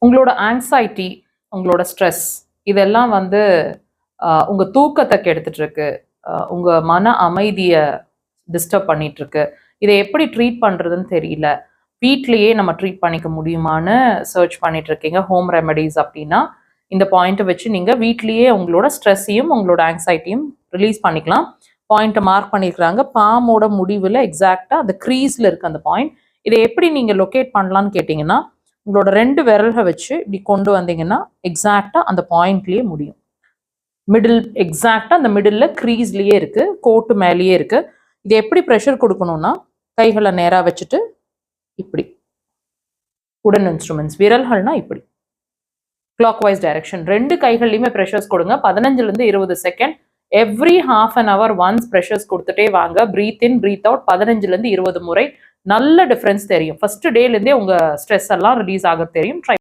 உங்களோட ஆங்ஸைட்டி, உங்களோட ஸ்ட்ரெஸ் இதெல்லாம் வந்து உங்க தூக்கத்தை கெடுத்துட்டு இருக்கு. உங்க மன அமைதிய டிஸ்டர்ப் பண்ணிட்டு இருக்கு. இதை எப்படி ட்ரீட் பண்றதுன்னு தெரியல. வீட்லயே நம்ம ட்ரீட் பண்ணிக்க முடியுமான்னு சர்ச் பண்ணிட்டு இருக்கீங்க. ஹோம் ரெமெடிஸ் அப்படின்னா இந்த பாயிண்ட்டை வச்சு நீங்க வீட்லயே உங்களோட ஸ்ட்ரெஸ்ஸையும் உங்களோட ஆங்ஸைட்டியும் ரிலீஸ் பண்ணிக்கலாம். பாயிண்ட்டை மார்க் பண்ணியிருக்கிறாங்க. பாமோட முடிவில் எக்ஸாக்டா அந்த க்ரீஸ்ல இருக்கு அந்த பாயிண்ட். இதை எப்படி நீங்க லொக்கேட் பண்ணலான்னு கேட்டீங்கன்னா, உங்களோட 2 விரல்களை வச்சு இப்படி கொண்டு வந்தீங்கன்னா எக்ஸாக்டா அந்த பாயிண்ட்லயே முடியும். மிடில் எக்ஸாக்டா அந்த மிடில்ல க்ரீஸ்லயே இருக்கு, கோட்டு மேலேயே இருக்கு. இது எப்படி ப்ரெஷர் கொடுக்கணும்னா, கைகளை நேரா வச்சுட்டு இப்படி உடன் இன்ஸ்ட்ருமெண்ட்ஸ் விரல்கள்னா இப்படி கிளாக் வைஸ் டைரக்ஷன் 2 கைகள்லையுமே ப்ரெஷர்ஸ் கொடுங்க. 15லேருந்து 20 second every half an hour once pressures கொடுத்துட்டே வாங்க. பிரீத் இன் பிரீத் அவுட் 15லேருந்து 20 முறை. நல்ல டிஃப்ரென்ஸ் தெரியும். ஃபர்ஸ்ட் டேலேருந்தே உங்க ஸ்ட்ரெஸ் எல்லாம் ரிலீஸ் ஆக தெரியும். ட்ரை